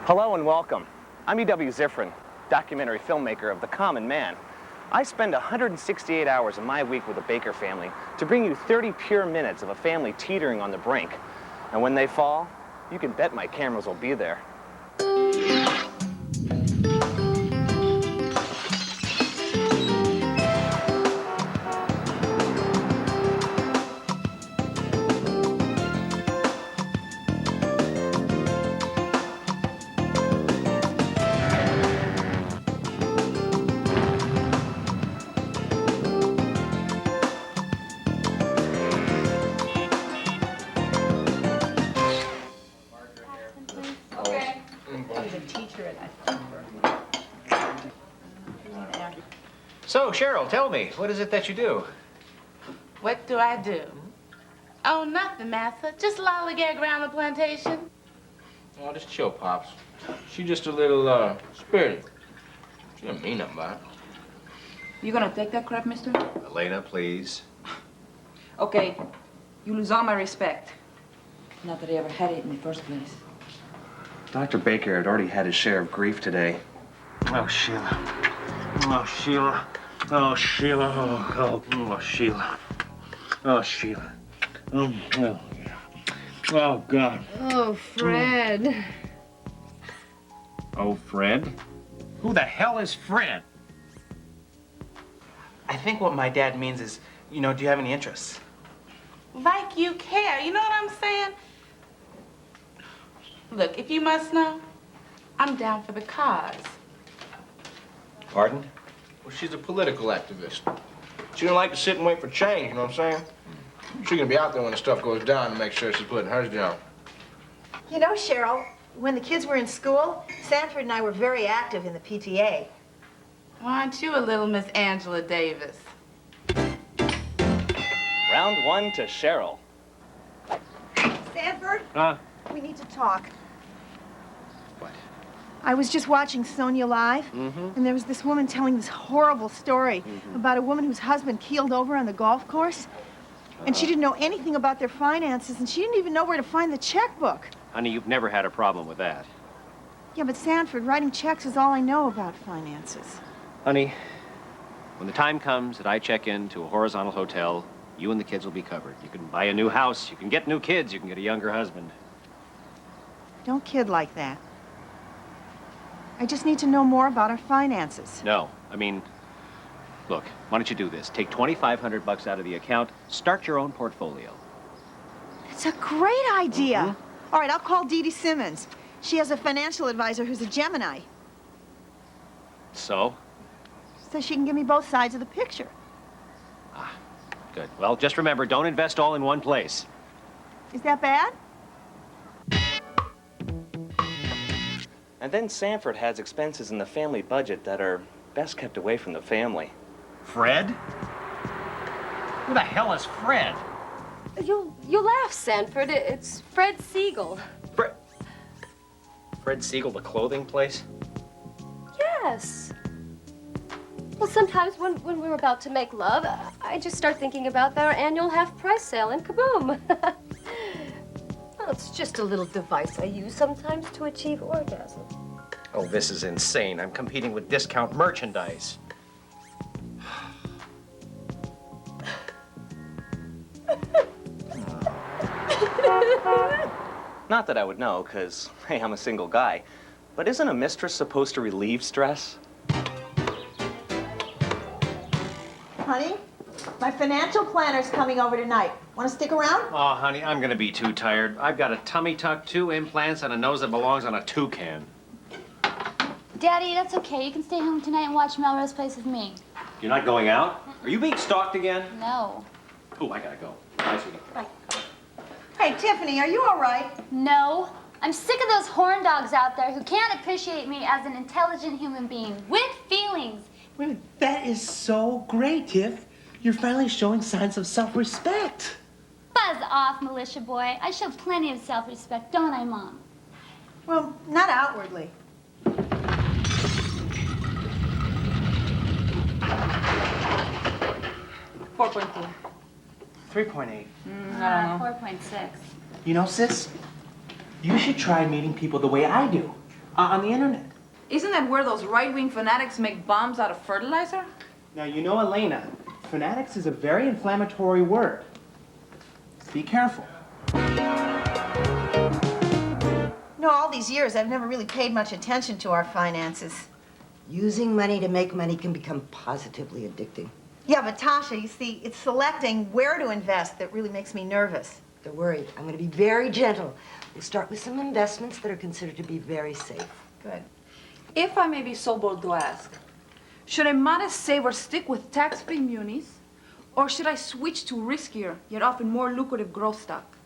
Hello and welcome. I'm E.W. Zifrin, documentary filmmaker of The Common Man. I spend 168 hours of my week with the Baker family to bring you 30 pure minutes of a family teetering on the brink. And when they fall, you can bet my cameras will be there. So, Cheryl, tell me, what is it that you do? What do I do? Oh, nothing, Massa. Just lollygag around the plantation. Oh, just chill, Pops. She's just a little, spirited. She didn't mean nothing by it. You gonna take that crap, mister? Elena, please. Okay, you lose all my respect. Not that I ever had it in the first place. Dr. Baker had already had his share of grief today. Oh, Sheila. Oh, Sheila. Oh, Sheila. Oh, Sheila. Oh, Sheila. Oh, yeah. Oh, God. Oh, Fred. Oh, Fred? Who the hell is Fred? I think what my dad means is, do you have any interests? Like you care. You know what I'm saying? Look, if you must know, I'm down for the cause. Pardon? Well, she's a political activist. She don't like to sit and wait for change, you know what I'm saying? She's gonna be out there when the stuff goes down to make sure she's putting hers down. You know, Cheryl, when the kids were in school, Sanford and I were very active in the PTA. Why aren't you a little Miss Angela Davis? Round one to Cheryl. Sanford? We need to talk. What? I was just watching Sonia Live, and there was this woman telling this horrible story about a woman whose husband keeled over on the golf course. And she didn't know anything about their finances, and she didn't even know where to find the checkbook. Honey, you've never had a problem with that. Yeah, but Sanford, writing checks is all I know about finances. Honey, when the time comes that I check into a horizontal hotel, you and the kids will be covered. You can buy a new house, you can get new kids, you can get a younger husband. Don't kid like that. I just need to know more about our finances. No, I mean, look, why don't you do this? Take $2,500 out of the account, start your own portfolio. It's a great idea. All right, I'll call Dee Dee Simmons. She has a financial advisor who's a Gemini. So? So she can give me both sides of the picture. Ah, good. Well, just remember, don't invest all in one place. Is that bad? And then Sanford has expenses in the family budget that are best kept away from the family. Fred? Who the hell is Fred? You laugh, Sanford. It's Fred Siegel. Fred Siegel, the clothing place? Yes. Well, sometimes when we're about to make love, I just start thinking about our annual half-price sale and kaboom. Well, it's just a little device I use sometimes to achieve orgasm. Oh, this is insane. I'm competing with discount merchandise. Not that I would know, because, hey, I'm a single guy. But isn't a mistress supposed to relieve stress? Honey, my financial planner's coming over tonight. Want to stick around? Oh, honey, I'm gonna be too tired. I've got a tummy tuck, 2 implants, and a nose that belongs on a toucan. Daddy, that's okay. You can stay home tonight and watch Melrose Place with me. You're not going out? Are you being stalked again? No. Oh, I gotta go. Bye, sweetie. Bye. Hey, Tiffany, are you all right? No. I'm sick of those horn dogs out there who can't appreciate me as an intelligent human being with feelings. Wait, that is so great, Tiff. You're finally showing signs of self-respect. Buzz off, militia boy. I show plenty of self-respect, don't I, Mom? Well, not outwardly. $4.4. 3.8. I don't know. 4.6. You know, sis, you should try meeting people the way I do. On the internet. Isn't that where those right-wing fanatics make bombs out of fertilizer? Now, you know, Elena, fanatics is a very inflammatory word. Be careful. No, all these years, I've never really paid much attention to our finances. Using money to make money can become positively addicting. Yeah, but Tasha, you see, it's selecting where to invest that really makes me nervous. Don't worry, I'm going to be very gentle. We'll start with some investments that are considered to be very safe. Good. If I may be so bold to ask, should a modest saver stick with tax-free munis, or should I switch to riskier, yet often more lucrative growth stock?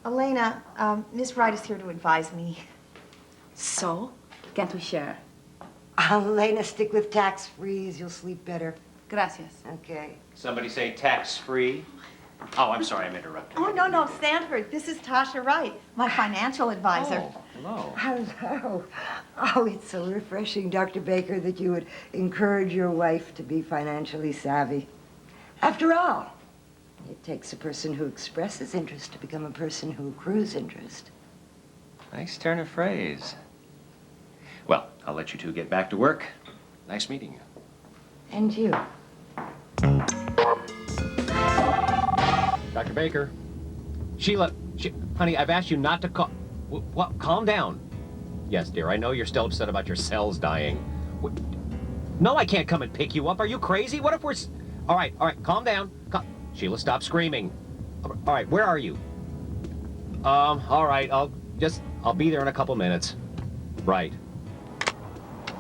Elena, Miss Wright is here to advise me. So, can't we share? Elena, stick with tax-frees. You'll sleep better. Gracias. Okay. Somebody say tax-free. Oh, I'm sorry, I'm interrupting. Oh, no, Stanford. This is Tasha Wright, my financial advisor. Oh, hello. Hello. Oh, it's so refreshing, Dr. Baker, that you would encourage your wife to be financially savvy. After all, it takes a person who expresses interest to become a person who accrues interest. Nice turn of phrase. Well, I'll let you two get back to work. Nice meeting you. And you. Dr. Baker. Sheila, honey, I've asked you not to call. What? Calm down. Yes, dear, I know you're still upset about your cells dying. No, I can't come and pick you up. Are you crazy? What if we're... All right, calm down. Sheila, stop screaming. All right, where are you? All right, I'll be there in a couple minutes. Right.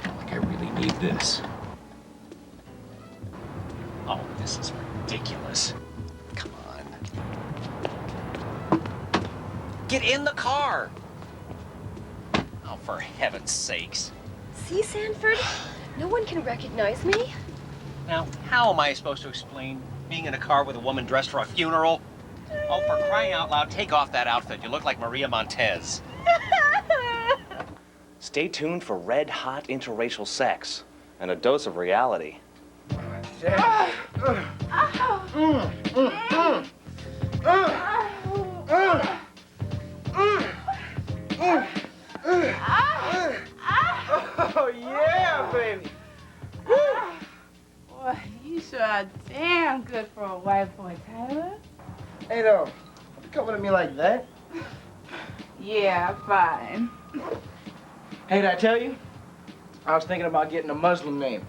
Like I really need this. Oh, this is ridiculous. Come on. Get in the car. Oh, for heaven's sakes. See, Sanford? No one can recognize me. Now, how am I supposed to explain being in a car with a woman dressed for a funeral? Oh, for crying out loud, take off that outfit. You look like Maria Montez. Stay tuned for red-hot interracial sex and a dose of reality. Oh, yeah, baby. Boy, you sure are damn good for a white boy, Tyler. Hey, though, don't you coming at me like that? Yeah, fine. Hey, did I tell you? I was thinking about getting a Muslim name.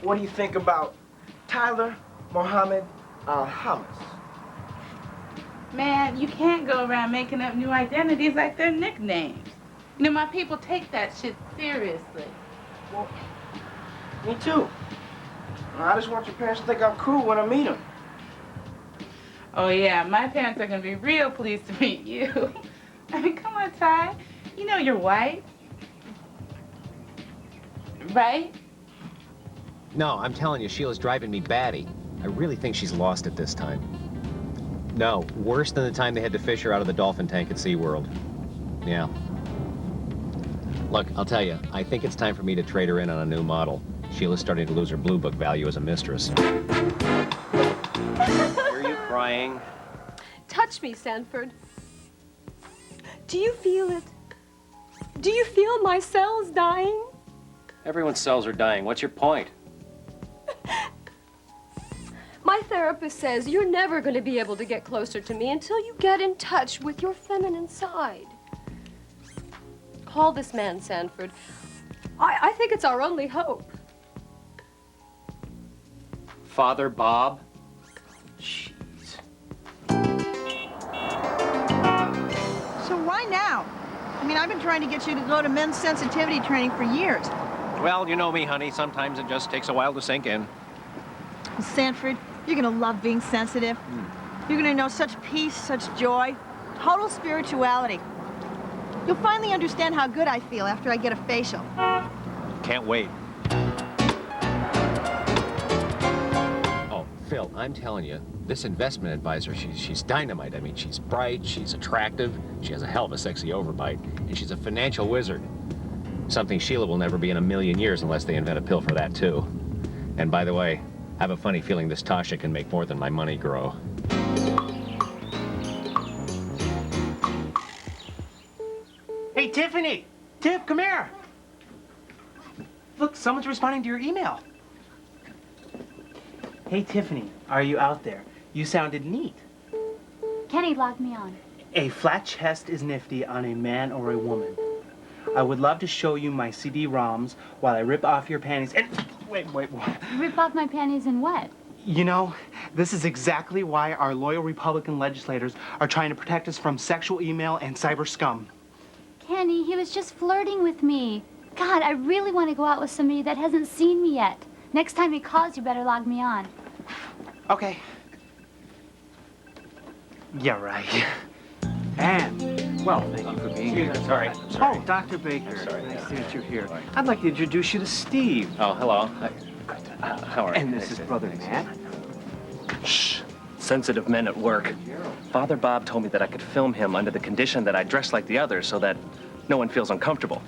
What do you think about Tyler Mohammed Al-Hamas? Man, you can't go around making up new identities like they're nicknames. You know, my people take that shit seriously. Well, me too. I just want your parents to think I'm cool when I meet them. Oh, yeah, my parents are gonna be real pleased to meet you. I mean, come on, Ty. You know you're white. Right? No, I'm telling you, Sheila's driving me batty. I really think she's lost it this time. No, worse than the time they had to fish her out of the dolphin tank at SeaWorld. Yeah. Look, I'll tell you, I think it's time for me to trade her in on a new model. Sheila's starting to lose her blue book value as a mistress. Are you crying? Touch me, Sanford. Do you feel it? Do you feel my cells dying? Everyone's cells are dying. What's your point? My therapist says you're never going to be able to get closer to me until you get in touch with your feminine side. Call this man, Sanford. I think it's our only hope. Father Bob? Jeez. So why now? I mean, I've been trying to get you to go to men's sensitivity training for years. Well, you know me, honey. Sometimes it just takes a while to sink in. Sanford, you're gonna love being sensitive. You're gonna know such peace, such joy, total spirituality. You'll finally understand how good I feel after I get a facial. Can't wait. Oh, Phil, I'm telling you, this investment advisor, she's dynamite. I mean, she's bright, she's attractive, she has a hell of a sexy overbite, and she's a financial wizard. Something Sheila will never be in a million years unless they invent a pill for that, too. And by the way, I have a funny feeling this Tasha can make more than my money grow. Hey, Tiffany! Tiff, come here! Look, someone's responding to your email. Hey, Tiffany, are you out there? You sounded neat. Kenny logged me on. A flat chest is nifty on a man or a woman. I would love to show you my CD-ROMs while I rip off your panties and... Wait. Rip off my panties and what? You know, this is exactly why our loyal Republican legislators are trying to protect us from sexual email and cyber scum. Kenny, he was just flirting with me. God, I really want to go out with somebody that hasn't seen me yet. Next time he calls, you better log me on. Okay. Yeah, right. And, well, thank you for being here. Sorry. Oh, Dr. Baker. Nice to meet you here. I'd like to introduce you to Steve. Oh, hello. How are you? And this is Brother Matt. Shh. Sensitive men at work. Father Bob told me that I could film him under the condition that I dress like the others so that no one feels uncomfortable.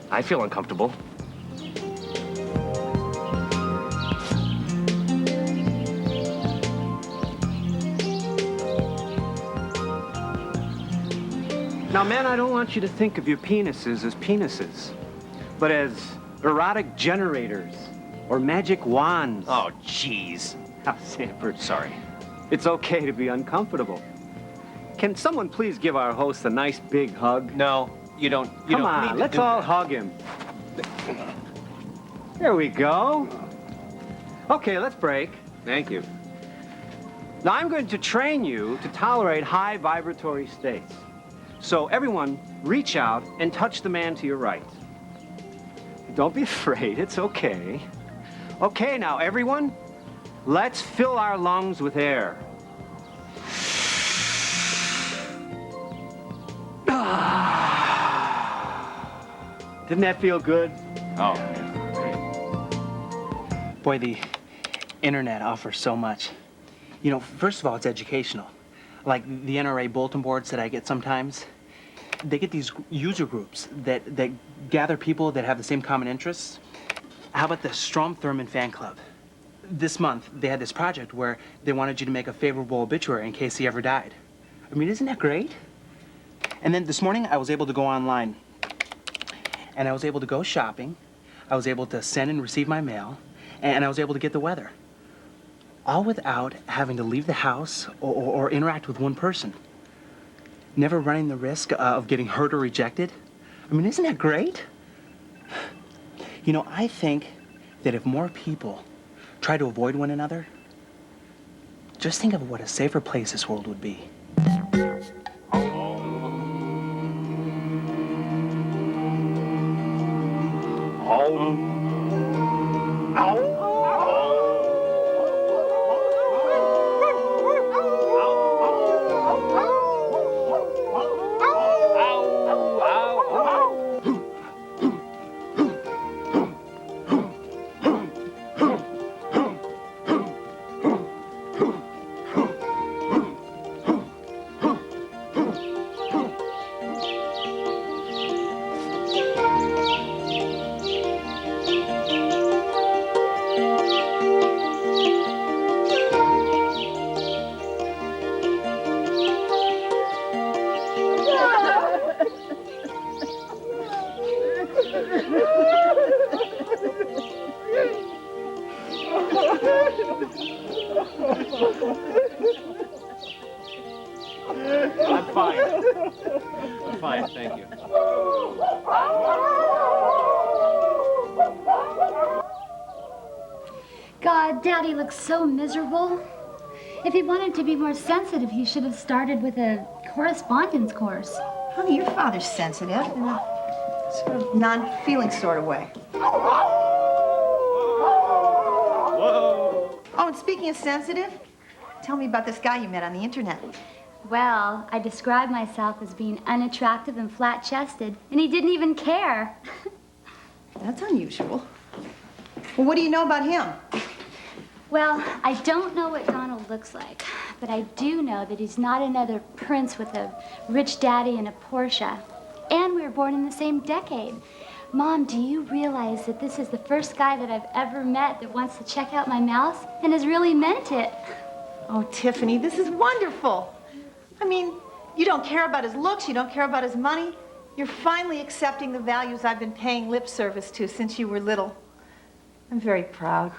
I feel uncomfortable. Now, man, I don't want you to think of your penises as penises, but as erotic generators or magic wands. Oh, jeez. Now, Sanford, Sorry. it's okay to be uncomfortable. Can someone please give our host a nice big hug? No, you don't. Come on, let's all hug him. There we go. Okay, let's break. Thank you. Now, I'm going to train you to tolerate high vibratory states. So everyone, reach out and touch the man to your right. Don't be afraid, it's okay. Okay, now everyone, let's fill our lungs with air. Didn't that feel good? Oh, Boy, the internet offers so much. You know, first of all, it's educational. Like the NRA bulletin boards that I get sometimes, they get these user groups that gather people that have the same common interests. How about the Strom Thurmond fan club? This month, they had this project where they wanted you to make a favorable obituary in case he ever died. I mean, isn't that great? And then this morning, I was able to go online. And I was able to go shopping. I was able to send and receive my mail. And I was able to get the weather. All without having to leave the house or interact with one person. Never running the risk of getting hurt or rejected. I mean, isn't that great? You know, I think that if more people try to avoid one another, just think of what a safer place this world would be. I'm fine. I'm fine, thank you. God, Daddy looks so miserable. If he wanted to be more sensitive, he should have started with a correspondence course. Honey, your father's sensitive in a sort of non-feeling sort of way. Whoa! Oh, and speaking of sensitive, tell me about this guy you met on the internet. Well, I described myself as being unattractive and flat-chested, and he didn't even care. That's unusual. Well, what do you know about him? Well, I don't know what Donald looks like, but I do know that he's not another prince with a rich daddy and a Porsche. And we were born in the same decade. Mom, do you realize that this is the first guy that I've ever met that wants to check out my mouth and has really meant it? Oh, Tiffany, this is wonderful. I mean, you don't care about his looks, you don't care about his money. You're finally accepting the values I've been paying lip service to since you were little. I'm very proud.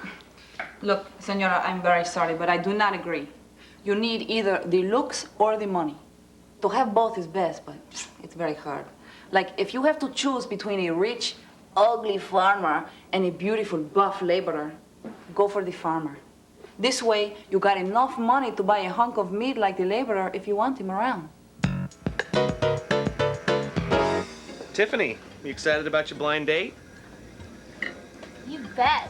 Look, Senora, I'm very sorry, but I do not agree. You need either the looks or the money. To have both is best, but it's very hard. Like, if you have to choose between a rich, ugly farmer and a beautiful, buff laborer, go for the farmer. This way, you got enough money to buy a hunk of meat like the laborer if you want him around. Tiffany, you excited about your blind date? You bet.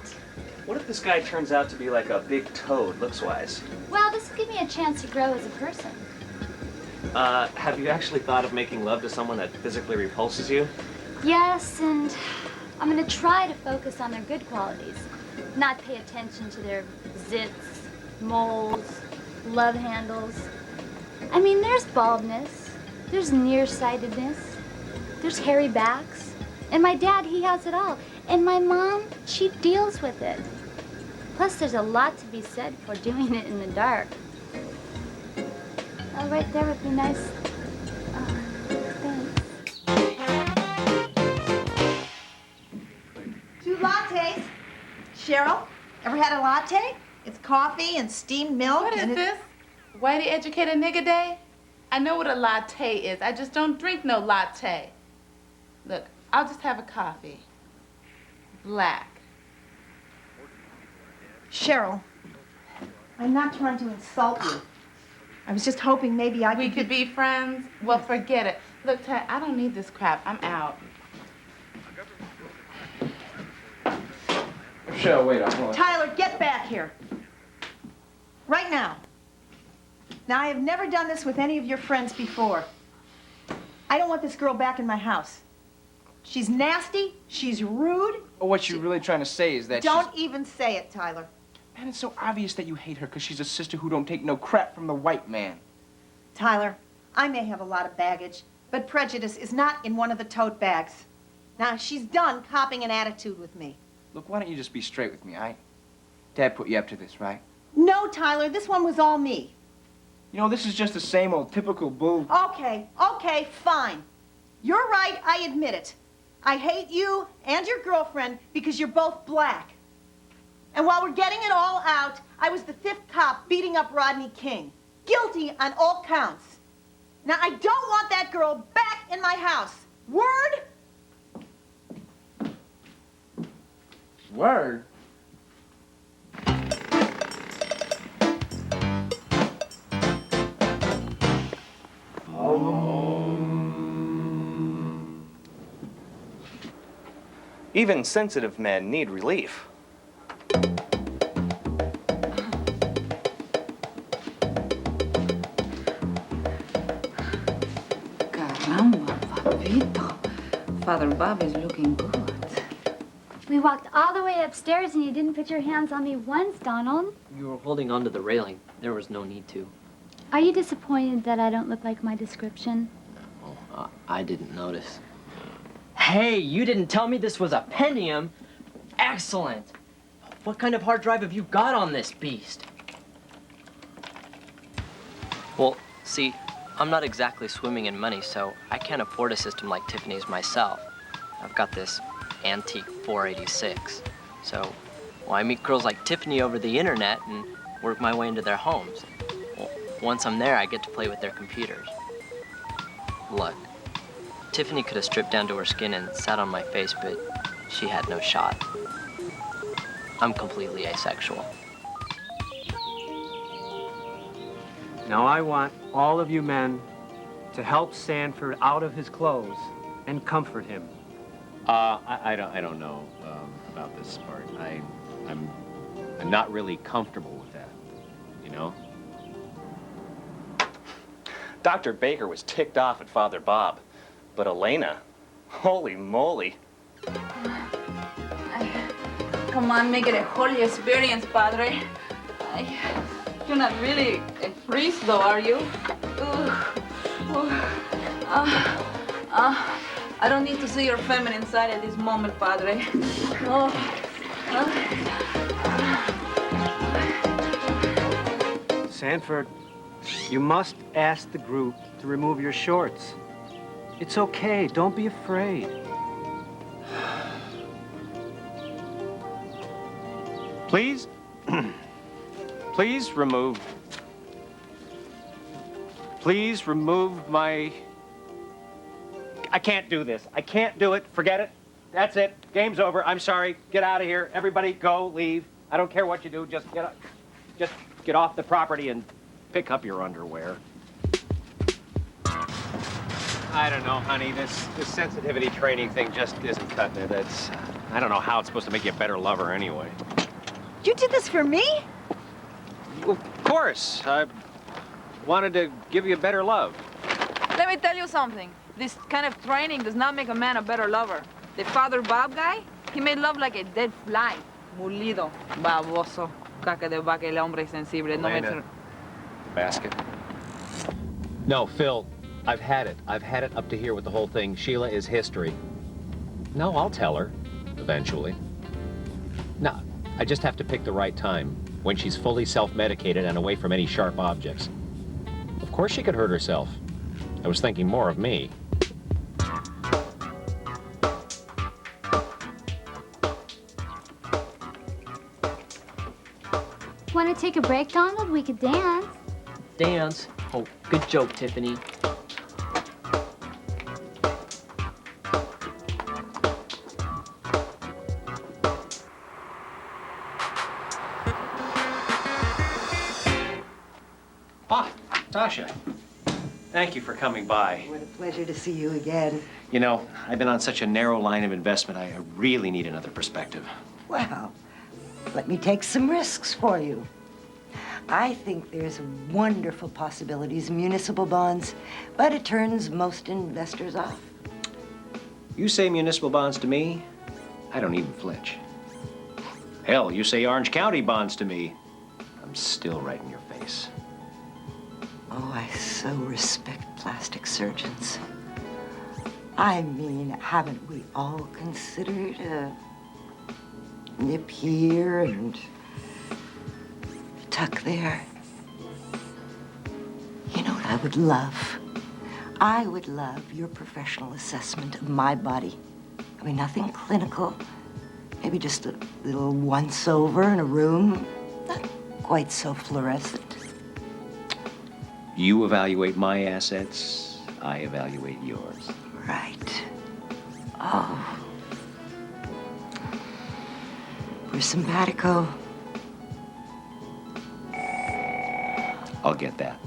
What if this guy turns out to be like a big toad, looks-wise? Well, this will give me a chance to grow as a person. Have you actually thought of making love to someone that physically repulses you? Yes, and I'm gonna try to focus on their good qualities, not pay attention to their zits, moles, love handles. I mean, there's baldness, there's nearsightedness, there's hairy backs, and my dad, he has it all. And my mom, she deals with it. Plus, there's a lot to be said for doing it in the dark. Oh, right there would be nice. Oh, thanks. 2 lattes. Cheryl, ever had a latte? It's coffee and steamed milk. What is this? Whitey Educated Nigga Day? I know what a latte is. I just don't drink no latte. Look, I'll just have a coffee. Black. Cheryl, I'm not trying to insult you. I was just hoping maybe We could be friends? Well, forget it. Look, Ty, I don't need this crap. I'm out. Cheryl, wait up. Hold on. Tyler, get back here. Right now. Now, I have never done this with any of your friends before. I don't want this girl back in my house. She's nasty, she's rude. What you're really trying to say is that Don't even say it, Tyler. Man, it's so obvious that you hate her because she's a sister who don't take no crap from the white man. Tyler, I may have a lot of baggage, but prejudice is not in one of the tote bags. Now, she's done copping an attitude with me. Look, why don't you just be straight with me, all right? Dad put you up to this, right? No, Tyler, this one was all me. You know, this is just the same old typical bull... Okay, fine. You're right, I admit it. I hate you and your girlfriend because you're both black. And while we're getting it all out, I was the 5th cop beating up Rodney King. Guilty on all counts. Now, I don't want that girl back in my house. Word? Word? Even sensitive men need relief. Caramba, papito. Father Bob is looking good. We walked all the way upstairs and you didn't put your hands on me once, Donald. You were holding onto the railing. There was no need to. Are you disappointed that I don't look like my description? Oh, I didn't notice. Hey, you didn't tell me this was a Pentium. Excellent. What kind of hard drive have you got on this beast? Well, see, I'm not exactly swimming in money, so I can't afford a system like Tiffany's myself. I've got this antique 486. So, well, I meet girls like Tiffany over the internet and work my way into their homes. Well, once I'm there, I get to play with their computers. Look, Tiffany could have stripped down to her skin and sat on my face, but she had no shot. I'm completely asexual. Now I want all of you men to help Sanford out of his clothes and comfort him. I don't know about this part. I'm not really comfortable with that, you know? Dr. Baker was ticked off at Father Bob, but Elena, holy moly. Come on, make it a holy experience, Padre. You're not really a priest, though, are you? I don't need to see your feminine side at this moment, Padre. Sanford, you must ask the group to remove your shorts. It's okay. Don't be afraid. Please? Please remove my... I can't do this. I can't do it. Forget it. That's it. Game's over. I'm sorry. Get out of here. Everybody go, leave. I don't care what you do. Just get off the property and pick up your underwear. I don't know, honey. This sensitivity training thing just isn't cutting it. I don't know how it's supposed to make you a better lover anyway. You did this for me? Of course. I wanted to give you a better love. Let me tell you something. This kind of training does not make a man a better lover. The Father Bob guy, he made love like a dead fly. Mulido, baboso, caca de vaca, el hombre sensible. No me... Basket. No, Phil, I've had it. I've had it up to here with the whole thing. Sheila is history. No, I'll tell her, eventually. No, I just have to pick the right time, when she's fully self-medicated and away from any sharp objects. Of course she could hurt herself. I was thinking more of me. Want to take a break, Donald? We could dance. Dance? Oh, good joke, Tiffany. Ah, Tasha. Thank you for coming by. What a pleasure to see you again. You know, I've been on such a narrow line of investment, I really need another perspective. Well, let me take some risks for you. I think there's wonderful possibilities in municipal bonds, but it turns most investors off. You say municipal bonds to me, I don't even flinch. Hell, you say Orange County bonds to me, I'm still right in your face. Oh, I so respect plastic surgeons. I mean, haven't we all considered a nip here and a tuck there? You know what I would love? I would love your professional assessment of my body. I mean, nothing clinical. Maybe just a little once-over in a room. Not quite so fluorescent. You evaluate my assets, I evaluate yours. Right. Oh. We're simpatico. I'll get that.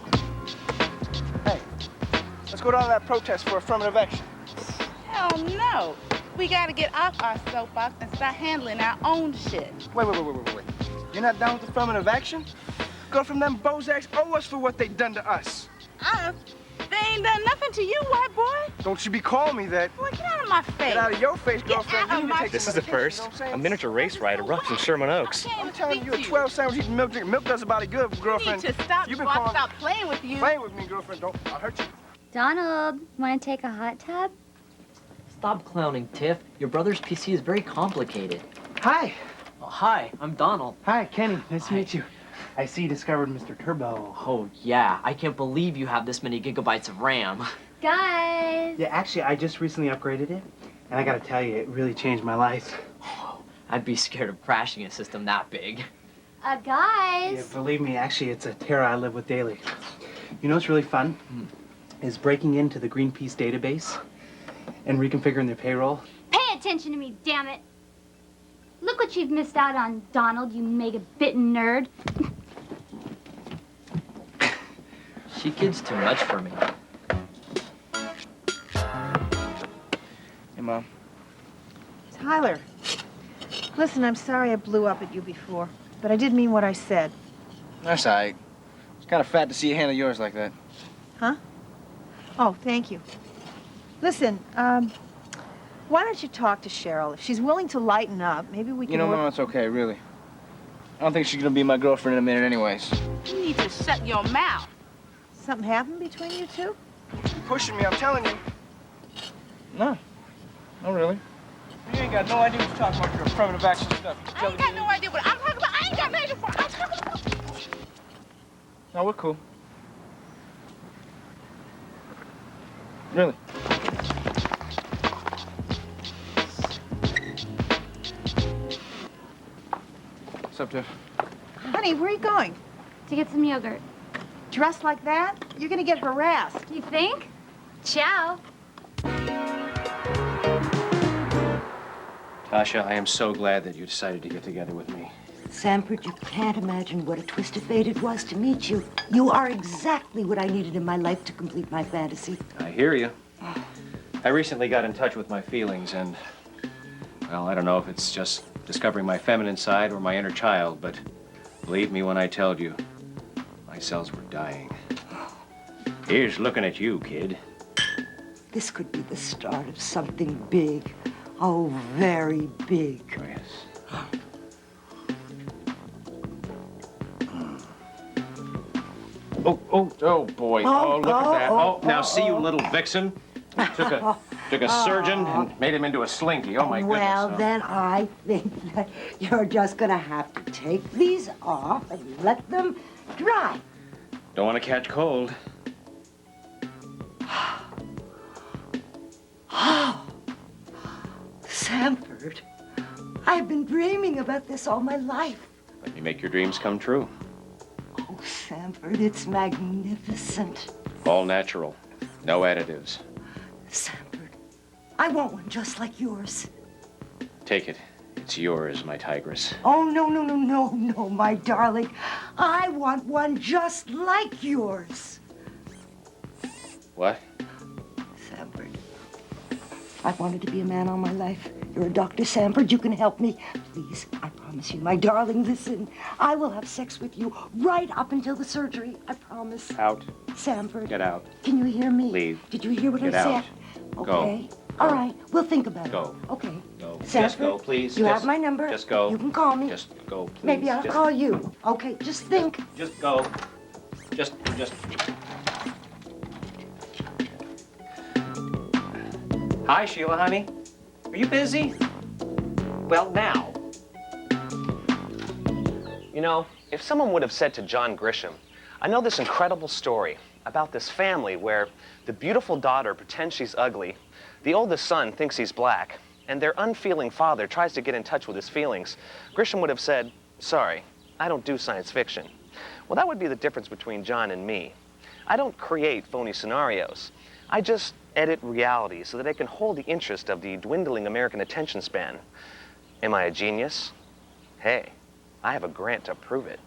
Hey, let's go down to that protest for affirmative action. Hell no. We gotta get off our soapbox and start handling our own shit. Wait. You're not down with affirmative action? Go from them Bozaks owe us for what they done to us. They ain't done nothing to you, white boy. Don't you be calling me that. Boy, get out of my face. Get out of your face, girlfriend. Get out of my This is the first. A miniature race ride erupts in Sherman Oaks. I'm telling you, a 12 sandwich eating milk drink. Milk does about it good, girlfriend. You need to stop You've been before I calling... stop playing with you. Playing with me, girlfriend. Don't. I'll hurt you. Donald, want to take a hot tub? Stop clowning, Tiff. Your brother's PC is very complicated. Hi. Oh, hi, I'm Donald. Hi, Kenny. Nice to meet you. I see you discovered Mr. Turbo. Oh, yeah. I can't believe you have this many gigabytes of RAM. Guys! Yeah, actually, I just recently upgraded it, and I gotta tell you, it really changed my life. Oh, I'd be scared of crashing a system that big. Guys! Yeah, believe me, actually, it's a terror I live with daily. You know what's really fun? Is breaking into the Greenpeace database and reconfiguring their payroll. Pay attention to me, damn it! Look what you've missed out on, Donald, you mega-bitten nerd. She kids too much for me. Hey, Mom. Tyler, listen, I'm sorry I blew up at you before, but I did mean what I said. That's all right. It's kind of fat to see you handle yours like that. Huh? Oh, thank you. Listen, why don't you talk to Cheryl? If she's willing to lighten up, maybe we can You know, Mom, it's okay, really. I don't think she's gonna be my girlfriend in a minute anyways. You need to shut your mouth. Something happened between you two? You're pushing me, I'm telling you. No. Not really. You ain't got no idea what you're talking about, your affirmative action stuff. I ain't got no idea what I'm talking about. I ain't got no idea what I'm talking about. No, we're cool. Really. What's up, Jeff? Honey, where are you going? To get some yogurt. Dressed like that? You're gonna get harassed. You think? Ciao. Tasha, I am so glad that you decided to get together with me. Sanford, you can't imagine what a twist of fate it was to meet you. You are exactly what I needed in my life to complete my fantasy. I hear you. I recently got in touch with my feelings and, well, I don't know if it's just discovering my feminine side or my inner child, but believe me when I tell you, my cells were dying. Here's looking at you, kid. This could be the start of something big. Oh, very big. Oh, yes. Oh, boy. Oh, look at that. Oh, now see, you little vixen. Took a surgeon and made him into a slinky. Oh, my goodness. Well, then I think that you're just gonna have to take these off and let them dry. Don't want to catch cold. Oh, Sanford, I've been dreaming about this all my life. Let me make your dreams come true. Oh, Sanford, it's magnificent. All natural. No additives. Sanford, I want one just like yours. Take it. It's yours, my tigress. Oh, no, my darling. I want one just like yours. What? Sanford, I've wanted to be a man all my life. You're a Dr. Sanford. You can help me. Please, I promise you, my darling, listen. I will have sex with you right up until the surgery. I promise. Out. Sanford. Get out. Can you hear me? Leave. Did you hear what Get I out. said? Go. Okay. All right. We'll think about Go. it. Okay. Go. Sanford, Just go, please. You Just- have my number. Just go. You can call me. Just go, please. Maybe I'll Just- call you. Okay, just think. Just go. Just. Hi, Sheila, honey. Are you busy? Well, now. You know, if someone would have said to John Grisham, I know this incredible story about this family where the beautiful daughter pretends she's ugly, the oldest son thinks he's black, and their unfeeling father tries to get in touch with his feelings, Grisham would have said, sorry, I don't do science fiction. Well, that would be the difference between John and me. I don't create phony scenarios. I just edit reality so that I can hold the interest of the dwindling American attention span. Am I a genius? Hey, I have a grant to prove it.